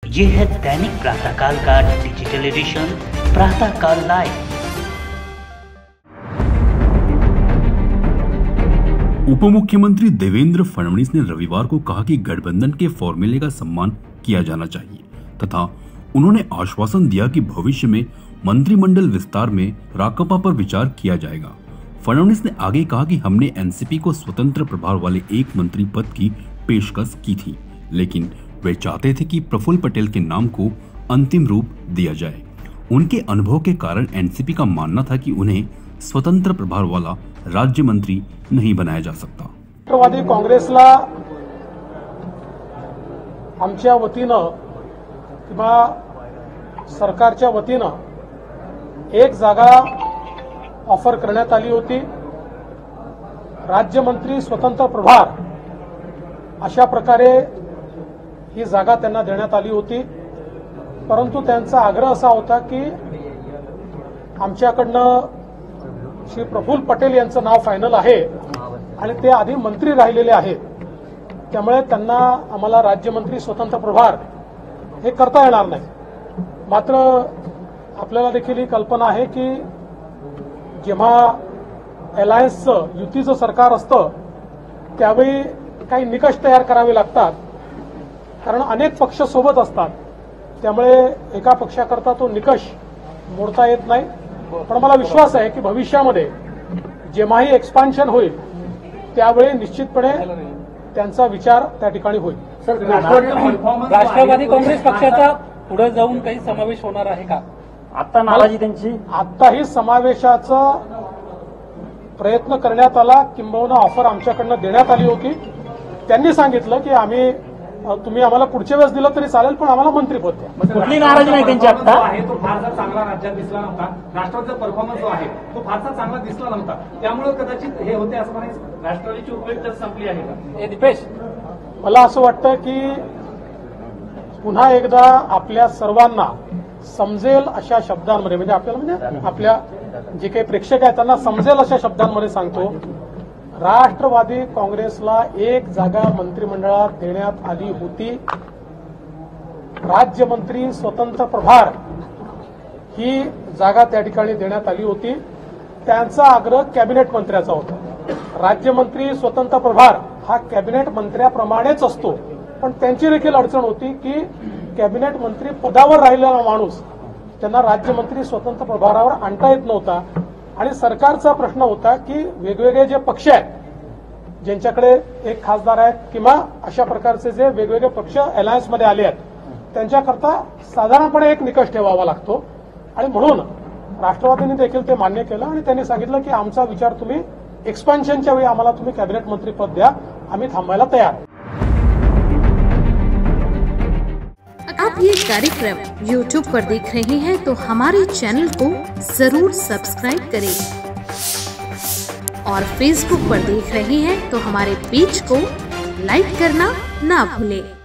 ये है दैनिक प्रातःकाल का डिजिटल एडिशन प्रातःकाल लाइव। उप मुख्यमंत्री देवेंद्र फडणवीस ने रविवार को कहा कि गठबंधन के फॉर्मूले का सम्मान किया जाना चाहिए तथा उन्होंने आश्वासन दिया कि भविष्य में मंत्रिमंडल विस्तार में राकांपा पर विचार किया जाएगा। फडणवीस ने आगे कहा कि हमने एनसीपी को स्वतंत्र प्रभार वाले एक मंत्री पद की पेशकश की थी, लेकिन वे चाहते थे कि प्रफुल्ल पटेल के नाम को अंतिम रूप दिया जाए। उनके अनुभव के कारण एनसीपी का मानना था कि उन्हें स्वतंत्र प्रभार वाला राज्य मंत्री नहीं बनाया जा सकता। राष्ट्रवादी काँग्रेसला आमच्या वतीनं किंवा सरकारच्या वतीनं एक जागा ऑफर करण्यात आली होती। राज्यमंत्री स्वतंत्र प्रभार अशा प्रकारे ही जागा त्यांना देण्यात आली होती, परंतु त्यांचा आग्रह असा होता की आमच्याकडनं श्री प्रफुल्ल पटेल यांचं नाव फायनल आहे आणि ते आधी मंत्री राहिलेले आहेत, त्यामुळे त्यांना आम्हाला राज्यमंत्री स्वतंत्र प्रभार हे करता येणार नाही। मात्र आपल्याला देखील ही कल्पना आहे की जेव्हा अलायन्सचं युतीचं सरकार असतं त्यावेळी काही निकष तयार करावे लागतात, कारण अनेक पक्ष सोबत असतात, त्यामुळे एका पक्षाकरता तो निकष मोडता येत नाही। पण मला विश्वास आहे की भविष्यामध्ये जेव्हाही एक्सपान्शन होईल त्यावेळी निश्चितपणे त्यांचा विचार त्या ठिकाणी होईल। राष्ट्रवादी काँग्रेस पक्षाचा पुढे जाऊन काही समावेश होणार आहे का? आता नाराजी त्यांची आताही समावेशाचा प्रयत्न करण्यात आला, किंबहुना ऑफर आमच्याकडनं देण्यात आली होती। त्यांनी सांगितलं की आम्ही तुम्ही आम्हाला पुढच्या वेळेस दिलं तरी चालेल, पण आम्हाला मंत्रीपद द्या। कुठली नाराजी नाही त्यांची आता आहे तो फारसा चांगला राज्यात दिसला नव्हता। राष्ट्रवादीचा परफॉर्मन्स जो आहे तो फारसा चांगला दिसला नव्हता, त्यामुळे कदाचित हे होते असं म्हणायचं। राष्ट्रवादीची उपयुक्तता संपली आहे का? दीपेश, मला असं वाटतं की पुन्हा एकदा आपल्या सर्वांना समजेल अशा शब्दांमध्ये, म्हणजे आपल्याला म्हणजे आपल्या जे काही प्रेक्षक आहेत त्यांना समजेल अशा शब्दांमध्ये सांगतो, राष्ट्रवादी काँग्रेसला एक जागा मंत्रिमंडळात देण्यात आली होती। राज्यमंत्री स्वतंत्र प्रभार ही जागा त्या ठिकाणी देण्यात आली होती। त्यांचा आग्रह कॅबिनेट मंत्र्याचा होता। राज्यमंत्री स्वतंत्र प्रभार हा कॅबिनेट मंत्र्याप्रमाणेच असतो, पण त्यांची देखील अडचण होती की कॅबिनेट मंत्री पदावर राहिलेला माणूस त्यांना राज्यमंत्री स्वतंत्र प्रभारावर आणता येत नव्हता। आणि सरकारचा प्रश्न होता की वेगवेगळे जे पक्ष आहेत ज्यांच्याकडे एक खासदार आहेत किंवा अशा प्रकारचे जे वेगवेगळे पक्ष अलायन्समध्ये आले आहेत त्यांच्याकरता साधारणपणे एक निकष ठेवावा लागतो, आणि म्हणून राष्ट्रवादीने देखील ते मान्य केलं आणि त्यांनी सांगितलं की आमचा विचार तुम्ही एक्सपान्शनच्या वेळी आम्हाला तुम्ही कॅबिनेट मंत्रीपद द्या, आम्ही थांबायला तयार। आप ये कार्यक्रम YouTube पर देख रहे हैं तो हमारे चैनल को जरूर सब्सक्राइब करें, और Facebook पर देख रहे हैं तो हमारे पेज को लाइक करना ना भूलें।